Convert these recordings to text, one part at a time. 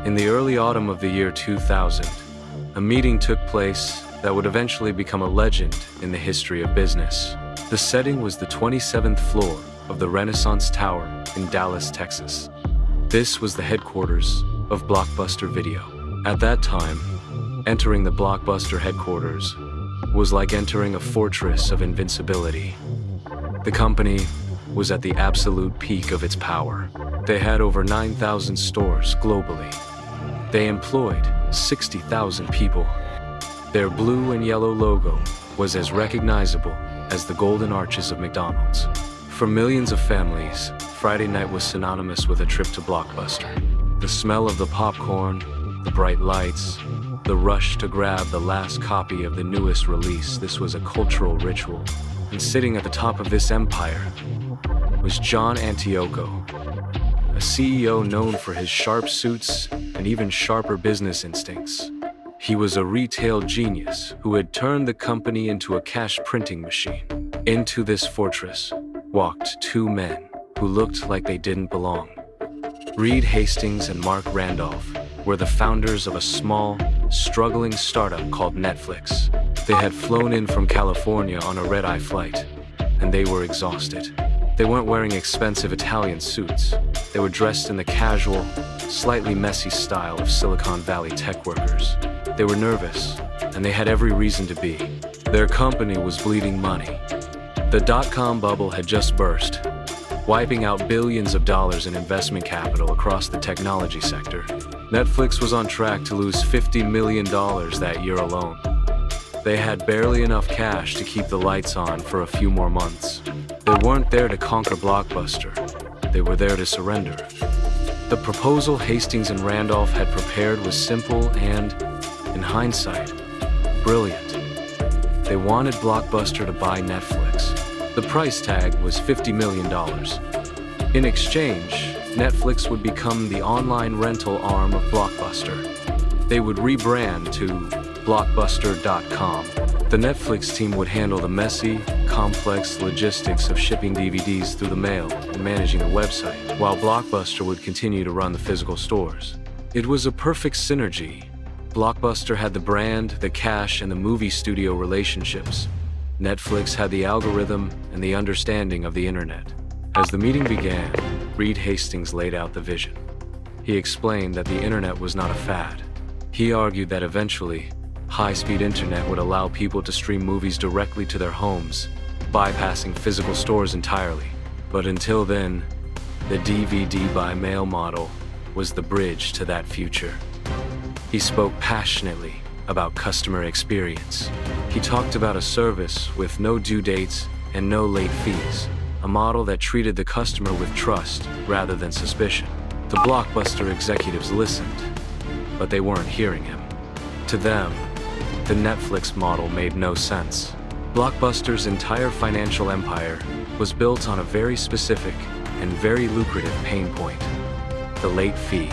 In the early autumn of the year 2000, a meeting took place that would eventually become a legend in the history of business. The setting was the 27th floor of the Renaissance Tower in Dallas, Texas. This was the headquarters of Blockbuster Video. At that time, entering the Blockbuster headquarters was like entering a fortress of invincibility. The company was at the absolute peak of its power. They had over 9,000 stores globally. They employed 60,000 people. Their blue and yellow logo was as recognizable as the golden arches of McDonald's. For millions of families, Friday night was synonymous with a trip to Blockbuster. The smell of the popcorn, the bright lights, the rush to grab the last copy of the newest release, this was a cultural ritual. And sitting at the top of this empire was John Antioco, a CEO known for his sharp suits and even sharper business instincts. He was a retail genius who had turned the company into a cash printing machine. Into this fortress walked two men who looked like they didn't belong. Reed Hastings and Mark Randolph were the founders of a small, struggling startup called Netflix. They had flown in from California on a red-eye flight, and they were exhausted. They weren't wearing expensive Italian suits. They were dressed in the casual, slightly messy style of Silicon Valley tech workers. They were nervous, and they had every reason to be. Their company was bleeding money. The dot-com bubble had just burst, wiping out billions of dollars in investment capital across the technology sector. Netflix was on track to lose $50 million that year alone. They had barely enough cash to keep the lights on for a few more months. They weren't there to conquer Blockbuster. They were there to surrender. The proposal Hastings and Randolph had prepared was simple and, in hindsight, brilliant. They wanted Blockbuster to buy Netflix. The price tag was $50 million. In exchange, Netflix would become the online rental arm of Blockbuster. They would rebrand to Blockbuster.com. The Netflix team would handle the messy, complex logistics of shipping DVDs through the mail and managing the website, while Blockbuster would continue to run the physical stores. It was a perfect synergy. Blockbuster had the brand, the cash, and the movie studio relationships. Netflix had the algorithm and the understanding of the internet. As the meeting began, Reed Hastings laid out the vision. He explained that the internet was not a fad. He argued that eventually, high-speed internet would allow people to stream movies directly to their homes, bypassing physical stores entirely. But until then, the DVD by mail model was the bridge to that future. He spoke passionately about customer experience. He talked about a service with no due dates and no late fees, a model that treated the customer with trust rather than suspicion. The Blockbuster executives listened, but they weren't hearing him. To them, the Netflix model made no sense. Blockbuster's entire financial empire was built on a very specific and very lucrative pain point: the late fee.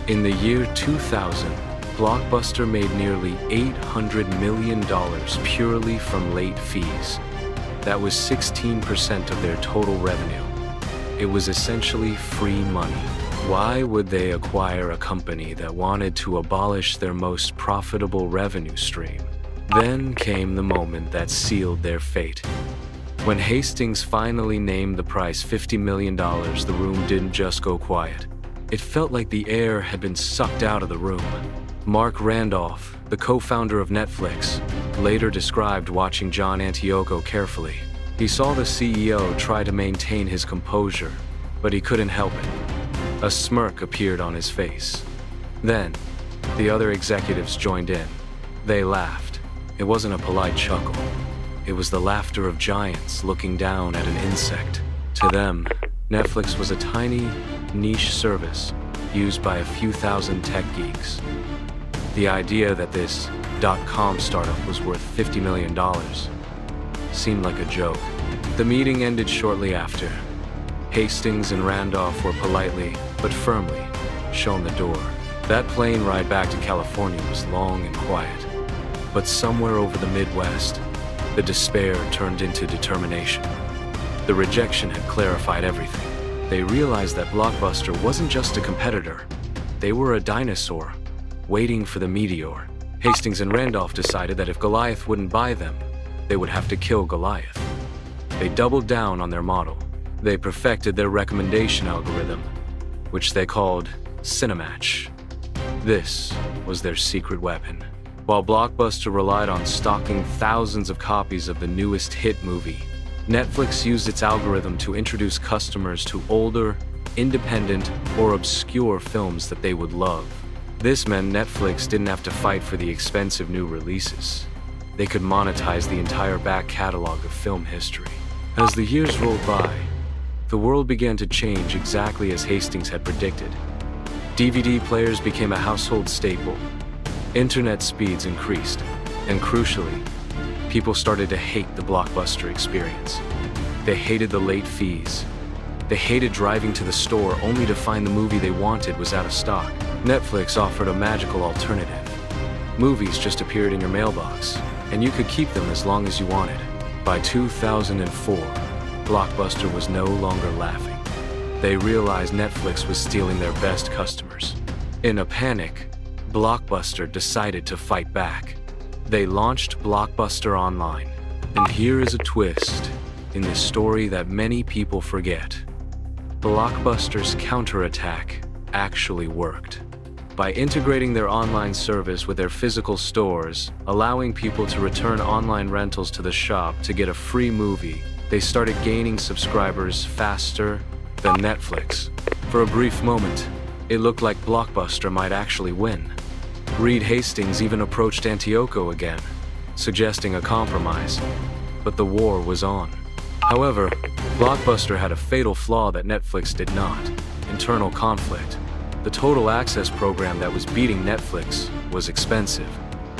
In the year 2000, Blockbuster made nearly $800 million purely from late fees. That was 16% of their total revenue. It was essentially free money. Why would they acquire a company that wanted to abolish their most profitable revenue stream? Then came the moment that sealed their fate. When Hastings finally named the price $50 million, the room didn't just go quiet. It felt like the air had been sucked out of the room. Mark Randolph, the co-founder of Netflix, later described watching John Antioco carefully. He saw the CEO try to maintain his composure, but he couldn't help it. A smirk appeared on his face. Then, the other executives joined in. They laughed. It wasn't a polite chuckle. It was the laughter of giants looking down at an insect. To them, Netflix was a tiny, niche service used by a few thousand tech geeks. The idea that this .com startup was worth $50 million seemed like a joke. The meeting ended shortly after. Hastings and Randolph were politely, but firmly, shown the door. That plane ride back to California was long and quiet. But somewhere over the Midwest, the despair turned into determination. The rejection had clarified everything. They realized that Blockbuster wasn't just a competitor. They were a dinosaur, waiting for the meteor. Hastings and Randolph decided that if Goliath wouldn't buy them, they would have to kill Goliath. They doubled down on their model. They perfected their recommendation algorithm, which they called Cinematch. This was their secret weapon. While Blockbuster relied on stocking thousands of copies of the newest hit movie, Netflix used its algorithm to introduce customers to older, independent, or obscure films that they would love. This meant Netflix didn't have to fight for the expensive new releases. They could monetize the entire back catalog of film history. As the years rolled by, the world began to change exactly as Hastings had predicted. DVD players became a household staple. Internet speeds increased, and crucially, people started to hate the Blockbuster experience. They hated the late fees. They hated driving to the store only to find the movie they wanted was out of stock. Netflix offered a magical alternative. Movies just appeared in your mailbox, and you could keep them as long as you wanted. By 2004, Blockbuster was no longer laughing. They realized Netflix was stealing their best customers. In a panic, Blockbuster decided to fight back. They launched Blockbuster Online. And here is a twist in the story that many people forget. Blockbuster's counterattack actually worked. By integrating their online service with their physical stores, allowing people to return online rentals to the shop to get a free movie, they started gaining subscribers faster than Netflix. For a brief moment, it looked like Blockbuster might actually win. Reed Hastings even approached Antioco again, suggesting a compromise, but the war was on. However, Blockbuster had a fatal flaw that Netflix did not: internal conflict. The total access program that was beating Netflix was expensive.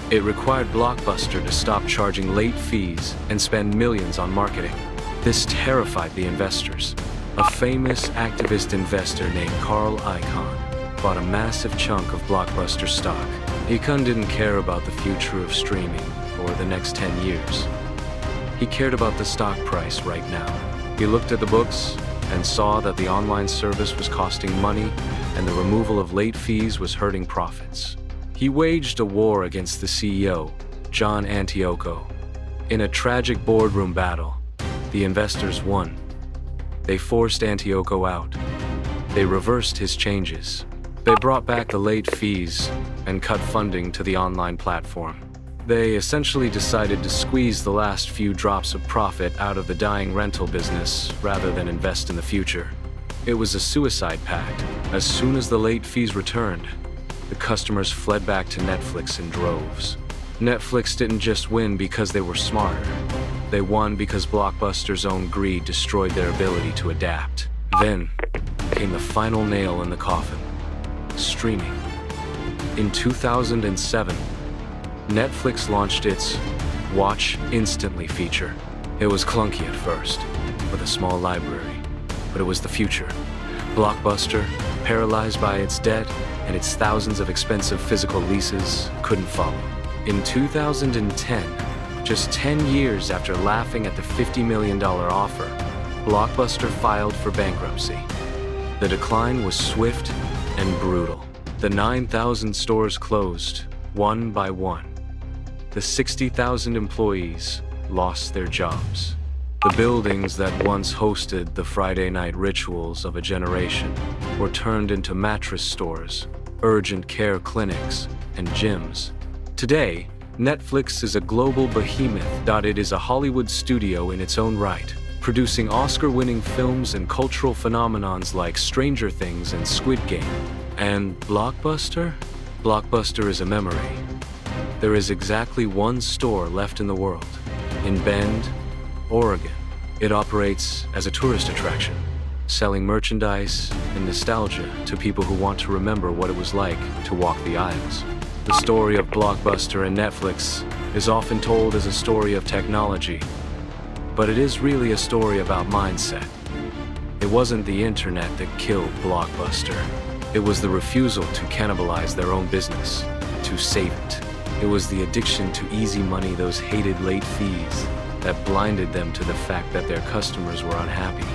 It required Blockbuster to stop charging late fees and spend millions on marketing. This terrified the investors. A famous activist investor named Carl Icahn bought a massive chunk of Blockbuster stock. Icahn didn't care about the future of streaming or the next 10 years. He cared about the stock price right now. He looked at the books and saw that the online service was costing money and the removal of late fees was hurting profits. He waged a war against the CEO, John Antioco. In a tragic boardroom battle, the investors won. They forced Antioco out. They reversed his changes. They brought back the late fees and cut funding to the online platform. They essentially decided to squeeze the last few drops of profit out of the dying rental business rather than invest in the future. It was a suicide pact. As soon as the late fees returned, the customers fled back to Netflix in droves. Netflix didn't just win because they were smarter. They won because Blockbuster's own greed destroyed their ability to adapt. Then came the final nail in the coffin: streaming. In 2007, Netflix launched its Watch Instantly feature. It was clunky at first, with a small library, but it was the future. Blockbuster, paralyzed by its debt and its thousands of expensive physical leases, couldn't follow. In 2010, just 10 years after laughing at the $50 million offer, Blockbuster filed for bankruptcy. The decline was swift and brutal. The 9,000 stores closed, one by one. The 60,000 employees lost their jobs. The buildings that once hosted the Friday night rituals of a generation were turned into mattress stores, urgent care clinics, and gyms. Today, Netflix is a global behemoth. It is a Hollywood studio in its own right, producing Oscar-winning films and cultural phenomenons like Stranger Things and Squid Game. And Blockbuster? Blockbuster is a memory. There is exactly one store left in the world, in Bend, Oregon. It operates as a tourist attraction, selling merchandise and nostalgia to people who want to remember what it was like to walk the aisles. The story of Blockbuster and Netflix is often told as a story of technology, but it is really a story about mindset. It wasn't the internet that killed Blockbuster. It was the refusal to cannibalize their own business, to save it. It was the addiction to easy money, those hated late fees, that blinded them to the fact that their customers were unhappy.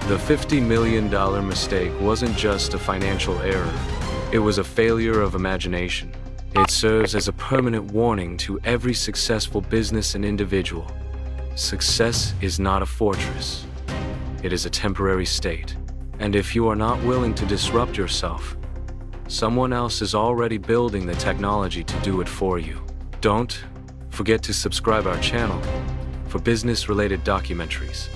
The $50 million mistake wasn't just a financial error. It was a failure of imagination. It serves as a permanent warning to every successful business and individual. Success is not a fortress. It is a temporary state. And if you are not willing to disrupt yourself, someone else is already building the technology to do it for you. Don't forget to subscribe our channel for business-related documentaries.